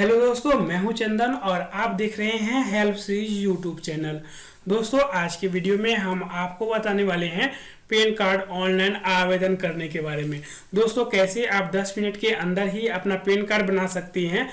Hello दोस्तों, मैं हूं चंदन और आप देख रहे हैं हेल्प सीरीज यूट्यूब चैनल। दोस्तों, आज के वीडियो में हम आपको बताने वाले हैं पैन कार्ड ऑनलाइन आवेदन करने के बारे में। दोस्तों, कैसे आप 10 मिनट के अंदर ही अपना पैन कार्ड बना सकती हैं।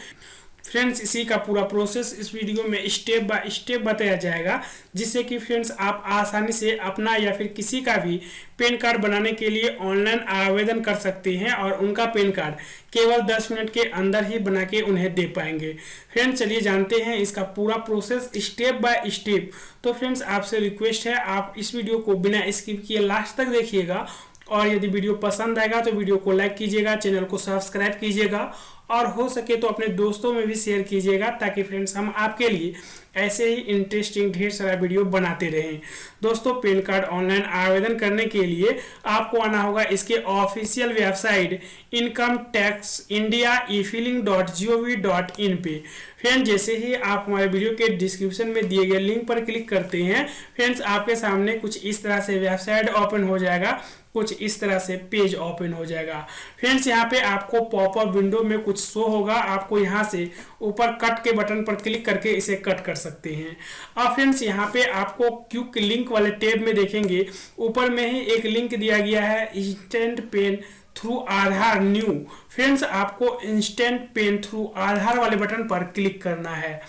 फ्रेंड्स, इसी का पूरा प्रोसेस इस वीडियो में स्टेप बाय स्टेप बताया जाएगा, जिससे कि फ्रेंड्स आप आसानी से अपना या फिर किसी का भी पैन कार्ड बनाने के लिए ऑनलाइन आवेदन कर सकते हैं और उनका पैन कार्ड केवल 10 मिनट के अंदर ही बना के उन्हें दे पाएंगे। फ्रेंड्स, चलिए जानते हैं इसका पूरा प्रोसेस स्टेप बाय स्टेप। तो फ्रेंड्स, आपसे रिक्वेस्ट है आप इस वीडियो को बिना स्किप किए लास्ट तक देखिएगा और यदि वीडियो पसंद आएगा तो वीडियो को लाइक कीजिएगा, चैनल को सब्सक्राइब कीजिएगा और हो सके तो अपने दोस्तों में भी शेयर कीजिएगा, ताकि फ्रेंड्स हम आपके लिए ऐसे ही इंटरेस्टिंग ढेर सारा वीडियो बनाते रहें। दोस्तों, पैन कार्ड ऑनलाइन आवेदन करने के लिए आपको आना होगा इसके official website income tax India e-filing.gov.in पे। फ्रेंड्स, जैसे ही आप हमारे वीडियो के डिस्क्रिप्शन में दिए गए लिंक पर क्लिक करते हैं, फ्रेंड्स आपके सामने कुछ इस तरह से वेबसाइट ओपन हो जाएगा, कुछ इस तरह से पेज ओपन हो जाएगा। फ्रेंड्स, यहाँ पे आपको पॉपअप विंडो में कुछ शो होगा, आपको यहाँ से ऊपर कट के बटन पर क्लिक करके इसे कट कर सकते हैं। और फ्रेंड्स, यहाँ पे आपको क्विक लिंक वाले टैब में देखेंगे, ऊपर में ही एक लिंक दिया गया है इंस्टेंट पेन थ्रू आधार न्यू। फ्रेंड्स, आपको इंस्टेंट पेन थ्रू आधार वाले बटन पर क्लिक करना है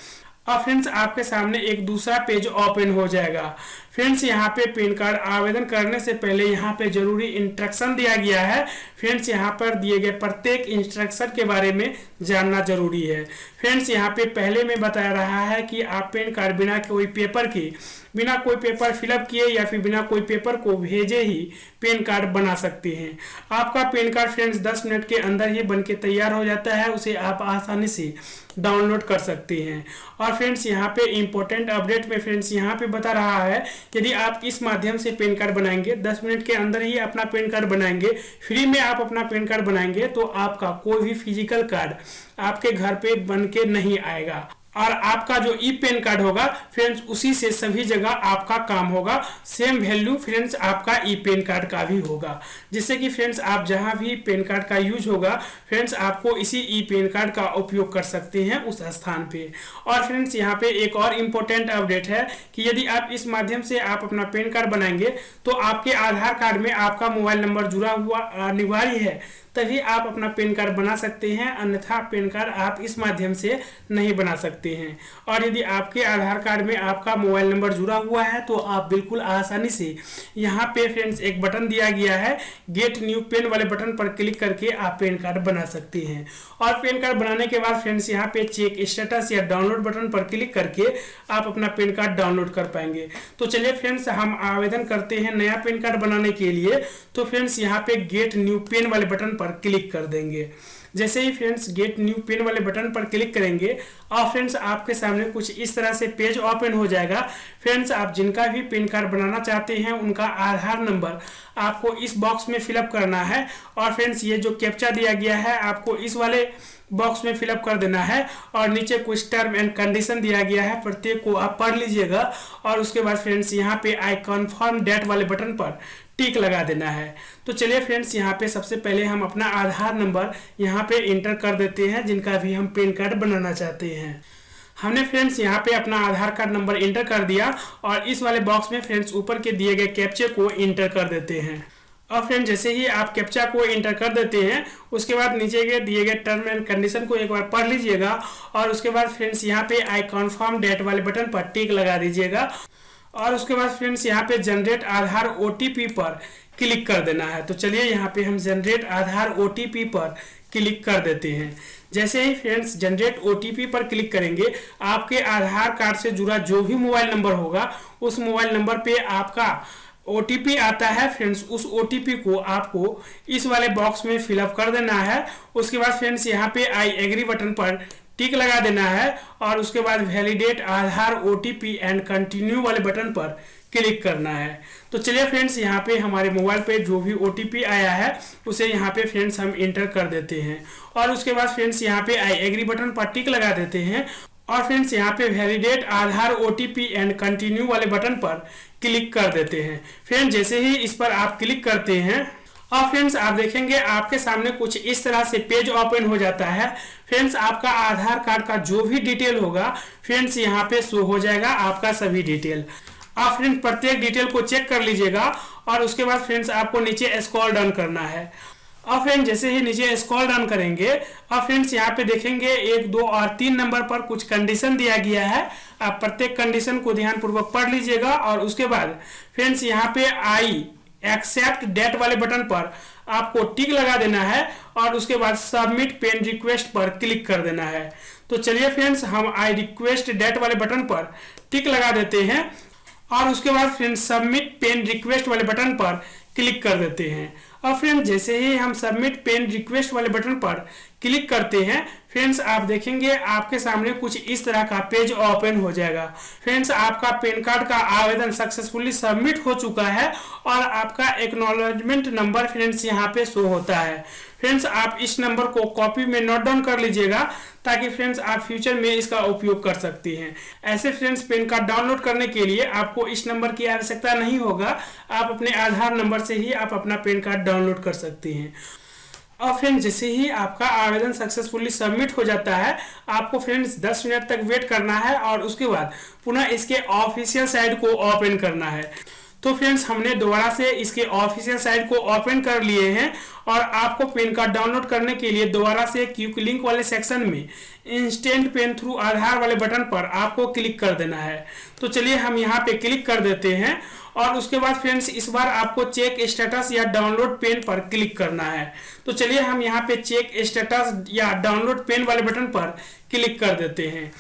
और फ्रेंड्स आपके सामने एक दूसरा पेज ओपन हो जाएगा। फ्रेंड्स, यहाँ पे पैन कार्ड आवेदन करने से पहले यहाँ पे जरूरी इंस्ट्रक्शन दिया गया है। फ्रेंड्स, यहाँ पर दिए गए प्रत्येक इंस्ट्रक्शन के बारे में जानना जरूरी है। फ्रेंड्स, यहाँ पे पहले में बताया रहा है कि आप पैन कार्ड बिना कोई पेपर फिलअप किए या फिर बिना कोई पेपर को भेजे ही पैन कार्ड बना सकते हैं। आपका पैन कार्ड फ्रेंड्स 10 मिनट के अंदर ही बनके तैयार हो जाता है, उसे आप आसानी से डाउनलोड कर सकते हैं। और फ्रेंड्स, यहाँ पे इंपॉर्टेंट अपडेट में फ्रेंड्स यहाँ पे बता रहा है, यदि आप इस माध्यम से पैन कार्ड बनाएंगे, 10 मिनट के अंदर ही अपना पैन कार्ड बनाएंगे, फ्री में आप अपना पैन कार्ड बनाएंगे, तो आपका कोई भी फिजिकल कार्ड आपके घर पे बन के नहीं आएगा और आपका जो ई पैन कार्ड होगा फ्रेंड्स उसी से सभी जगह आपका काम होगा। सेम वैल्यू फ्रेंड्स आपका ई पैन कार्ड का भी होगा, जिससे कि फ्रेंड्स आप जहां भी पैन कार्ड का यूज होगा फ्रेंड्स आपको इसी ई पैन कार्ड का उपयोग कर सकते हैं उस स्थान पे। और फ्रेंड्स, यहाँ पे एक और इम्पोर्टेंट अपडेट है कि यदि आप इस माध्यम से आप अपना पैन कार्ड बनाएंगे तो आपके आधार कार्ड में आपका मोबाइल नंबर जुड़ा हुआ अनिवार्य है, तभी आप अपना पैन कार्ड बना सकते हैं, अन्यथा पैन कार्ड आप इस माध्यम से नहीं बना सकते हैं। और यदि आपके आधार कार्ड में आपका मोबाइल नंबर जुड़ा हुआ है तो आप बिल्कुल आसानी से यहाँ पे फ्रेंड्स एक बटन दिया गया है गेट न्यू पेन वाले बटन पर क्लिक करके आप पैन कार्ड बना सकते हैं। और पैन कार्ड बनाने के बाद फ्रेंड्स यहाँ पे चेक स्टेटस या डाउनलोड बटन पर क्लिक करके आप अपना पैन कार्ड डाउनलोड कर पाएंगे। तो चलिए फ्रेंड्स, हम आवेदन करते हैं नया पैन कार्ड बनाने के लिए। तो फ्रेंड्स, यहाँ पे गेट न्यू पेन वाले बटन पर क्लिक कर देंगे। जैसे ही फ्रेंड्स गेट न्यू पेन वाले बटन पर क्लिक करेंगे और फ्रेंड्स आपके सामने कुछ इस तरह से पेज ओपन हो जाएगा। फ्रेंड्स, आप जिनका भी पैन कार्ड बनाना चाहते हैं उनका आधार नंबर आपको इस बॉक्स में फिलअप करना है। और फ्रेंड्स, ये जो कैप्चा दिया गया है आपको इस वाले बॉक्स में फिलअप कर देना है और नीचे कुछ टर्म एंड कंडीशन दिया गया है, प्रत्येक को आप पढ़ लीजिएगा। और उसके बाद फ्रेंड्स यहाँ पे आई कन्फर्म डेट वाले बटन पर टिक लगा देना है। तो चलिए फ्रेंड्स, यहाँ पे सबसे पहले हम अपना आधार नंबर यहाँ पे इंटर कर देते हैं, जिनका भी हम पैन कार्ड बनाना चाहते हैं। हमने फ्रेंड्स यहाँ पे अपना आधार कार्ड नंबर इंटर कर दिया और इस वाले बॉक्स में फ्रेंड्स ऊपर के दिए गए कैप्चे को इंटर कर देते हैं। और फ्रेंड, जैसे ही आप कैप्चा को इंटर कर देते हैं उसके बाद नीचे के दिए गए टर्म एंड कंडीशन को एक बार पढ़ लीजिएगा और उसके बाद फ्रेंड्स यहाँ पे आई कन्फर्म डेट वाले बटन पर टिक लगा दीजिएगा। और उसके बाद फ्रेंड्स यहाँ पे जनरेट आधार ओटीपी पर क्लिक कर देना है। तो चलिए यहाँ पे हम जनरेट आधार ओटीपी पर क्लिक कर देते हैं। जैसे ही फ्रेंड्स जनरेट ओटीपी पर क्लिक करेंगे, आपके आधार कार्ड से जुड़ा जो भी मोबाइल नंबर होगा उस मोबाइल नंबर पे आपका ओटीपी आता है। फ्रेंड्स, उस ओटीपी को आपको इस वाले बॉक्स में फिलअप कर देना है। उसके बाद फ्रेंड्स यहाँ पे आई एग्री बटन पर टिक लगा देना है और उसके बाद validate Aadhaar OTP and continue वाले बटन पर क्लिक करना है। तो चलिए फ्रेंड्स, यहाँ पे हमारे मोबाइल पे जो भी ओटीपी आया है उसे यहाँ पे फ्रेंड्स हम इंटर कर देते हैं और उसके बाद फ्रेंड्स यहाँ पे आई एग्री बटन पर टिक लगा देते हैं और फ्रेंड्स यहाँ पे validate Aadhaar OTP and continue वाले बटन पर क्लिक कर देते हैं। फ्रेंड्स, जैसे ही इस पर आप क्लिक करते हैं और फ्रेंड्स आप देखेंगे आपके सामने कुछ इस तरह से पेज ओपन हो जाता है। फ्रेंड्स आपका आधार कार्ड का जो भी डिटेल होगा फ्रेंड्स यहाँ पे शो हो जाएगा, आपका सभी डिटेल। आप फ्रेंड्स प्रत्येक डिटेल को चेक कर लीजिएगा और उसके बाद फ्रेंड्स आपको नीचे स्क्रॉल डाउन करना है। और फ्रेंड्स जैसे ही नीचे स्क्रॉल डाउन करेंगे और फ्रेंड्स यहाँ पे देखेंगे 1, 2 और 3 नंबर पर कुछ कंडीशन दिया गया है। आप प्रत्येक कंडीशन को ध्यानपूर्वक पढ़ लीजिएगा और उसके बाद फ्रेंड्स यहाँ पे आई एक्सेप्ट डेट वाले बटन पर आपको टिक लगा देना है और उसके बाद सबमिट पेन रिक्वेस्ट पर क्लिक कर देना है। तो चलिए फ्रेंड्स हम आई रिक्वेस्ट डेट वाले बटन पर टिक लगा देते हैं और उसके बाद फ्रेंड्स सबमिट पेन रिक्वेस्ट वाले बटन पर क्लिक कर देते हैं। और फ्रेंड्स जैसे ही हम सबमिट पेन रिक्वेस्ट वाले बटन पर क्लिक करते हैं फ्रेंड्स आप देखेंगे आपके सामने कुछ इस तरह का पेज ओपन हो जाएगा। फ्रेंड्स आपका पैन कार्ड का आवेदन सक्सेसफुली सबमिट हो चुका है और आपका एक्नॉलेजमेंट नंबर फ्रेंड्स यहाँ पे शो होता है। फ्रेंड्स आप इस नंबर को कॉपी में नोट डाउन कर लीजिएगा ताकि फ्रेंड्स आप फ्यूचर में इसका उपयोग कर सकती हैं। ऐसे फ्रेंड्स पैन कार्ड डाउनलोड करने के लिए आपको इस नंबर की आवश्यकता नहीं होगा, आप अपने आधार नंबर से ही आप अपना पैन कार्ड डाउनलोड कर सकती हैं। और फ्रेंड्स जैसे ही आपका आवेदन सक्सेसफुली सबमिट हो जाता है आपको फ्रेंड्स 10 मिनट तक वेट करना है और उसके बाद पुनः इसके ऑफिशियल साइट को ओपन करना है। तो फ्रेंड्स हमने दोबारा से इसके ऑफिशियल साइट को ओपन कर लिए हैं और आपको पैन कार्ड डाउनलोड करने के लिए दोबारा से क्विक लिंक वाले सेक्शन में इंस्टेंट पेन थ्रू आधार वाले बटन पर आपको क्लिक कर देना है। तो चलिए हम यहाँ पे क्लिक कर देते हैं और उसके बाद फ्रेंड्स इस बार आपको चेक स्टेटस या डाउनलोड पेन पर क्लिक करना है। तो चलिए हम यहाँ पे चेक स्टेटस या डाउनलोड पेन वाले बटन पर क्लिक कर देते हैं।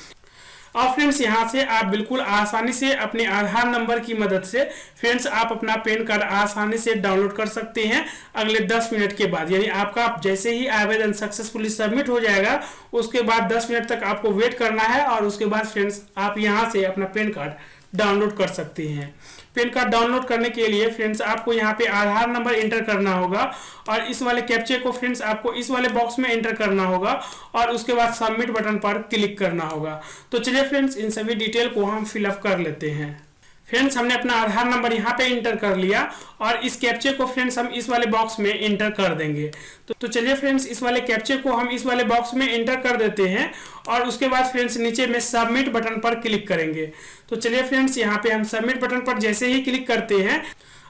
और फ्रेंड्स यहाँ से आप बिल्कुल आसानी से अपने आधार नंबर की मदद से फ्रेंड्स आप अपना पैन कार्ड आसानी से डाउनलोड कर सकते हैं अगले 10 मिनट के बाद। यानी आपका जैसे ही आवेदन सक्सेसफुली सबमिट हो जाएगा उसके बाद 10 मिनट तक आपको वेट करना है और उसके बाद फ्रेंड्स आप यहाँ से अपना पैन कार्ड डाउनलोड कर सकते हैं। पैन कार्ड डाउनलोड करने के लिए फ्रेंड्स आपको यहाँ पे आधार नंबर एंटर करना होगा और इस वाले कैप्चे को फ्रेंड्स आपको इस वाले बॉक्स में एंटर करना होगा और उसके बाद सबमिट बटन पर क्लिक करना होगा। तो चलिए फ्रेंड्स इन सभी डिटेल को हम फिलअप कर लेते हैं। फ्रेंड्स हमने अपना आधार नंबर यहाँ पे इंटर कर लिया और इस कैप्चे को फ्रेंड्स हम इस वाले बॉक्स में इंटर कर देंगे। तो चलिए फ्रेंड्स इस वाले कैप्चे को हम इस वाले बॉक्स में इंटर कर देते हैं और उसके बाद फ्रेंड्स नीचे में सबमिट बटन पर क्लिक करेंगे। तो चलिए फ्रेंड्स यहाँ पे हम सबमिट बटन पर जैसे ही क्लिक करते हैं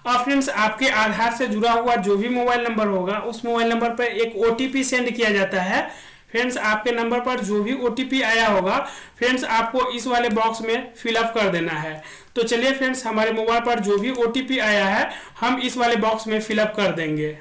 और फ्रेंड्स आपके आधार से जुड़ा हुआ जो भी मोबाइल नंबर होगा उस मोबाइल नंबर पर एक OTP सेंड किया जाता है। फ्रेंड्स आपके नंबर पर जो भी OTP आया होगा फ्रेंड्स आपको इस वाले बॉक्स में फिलअप कर देना है। तो चलिए फ्रेंड्स हमारे मोबाइल पर जो भी OTP आया है हम इस वाले बॉक्स में फिलअप कर देंगे।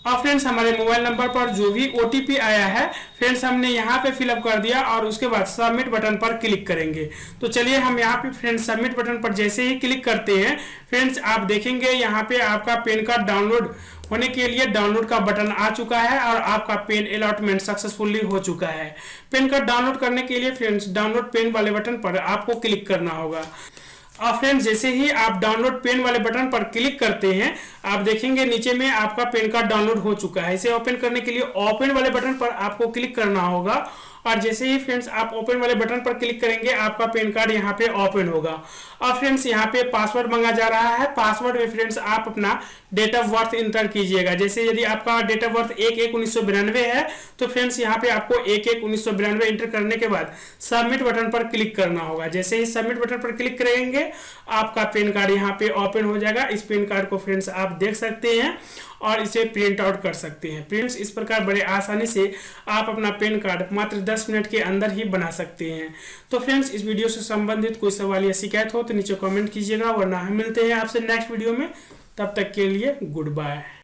और फ्रेंड्स हमारे मोबाइल नंबर पर जो भी OTP आया है फ्रेंड्स हमने यहाँ पे फिलअप कर दिया और उसके बाद सबमिट बटन पर क्लिक करेंगे। तो चलिए हम यहाँ पे फ्रेंड्स सबमिट बटन पर जैसे ही क्लिक करते हैं फ्रेंड्स आप देखेंगे यहाँ पे आपका पैन कार्ड डाउनलोड होने के लिए डाउनलोड का बटन आ चुका है और आपका पेन अलॉटमेंट सक्सेसफुली हो चुका है। पैन कार्ड डाउनलोड करने के लिए फ्रेंड्स डाउनलोड पेन वाले बटन पर आपको क्लिक करना होगा। और फ्रेंड्स जैसे ही आप डाउनलोड पेन वाले बटन पर क्लिक करते हैं आप देखेंगे नीचे में आपका पैन कार्ड डाउनलोड हो चुका है। इसे ओपन करने के लिए ओपन वाले बटन पर आपको क्लिक करना होगा और जैसे ही फ्रेंड्स आप ओपन वाले बटन पर क्लिक करेंगे आपका पैन कार्ड यहाँ पे ओपन होगा। और फ्रेंड्स यहाँ पे पासवर्ड मांगा जा रहा है। पासवर्ड में फ्रेंड्स आप अपना डेट ऑफ बर्थ इंटर कीजिएगा। जैसे यदि आपका डेट ऑफ बर्थ 1/1/1992 है तो फ्रेंड्स यहाँ पे आपको 1/1/1992 इंटर करने के बाद सबमिट बटन पर क्लिक करना होगा। जैसे ही सबमिट बटन पर क्लिक करेंगे आपका पैन कार्ड यहाँ पे ओपन हो जाएगा। इस पैन कार्ड को फ्रेंड्स आप देख सकते हैं और इसे प्रिंट आउट कर सकते हैं। फ्रेंड्स इस प्रकार बड़े आसानी से आप अपना पैन कार्ड मात्र 10 मिनट के अंदर ही बना सकते हैं। तो फ्रेंड्स इस वीडियो से संबंधित कोई सवाल या शिकायत हो तो नीचे कमेंट कीजिएगा, वरना हम मिलते हैं आपसे नेक्स्ट वीडियो में। तब तक के लिए गुड बाय।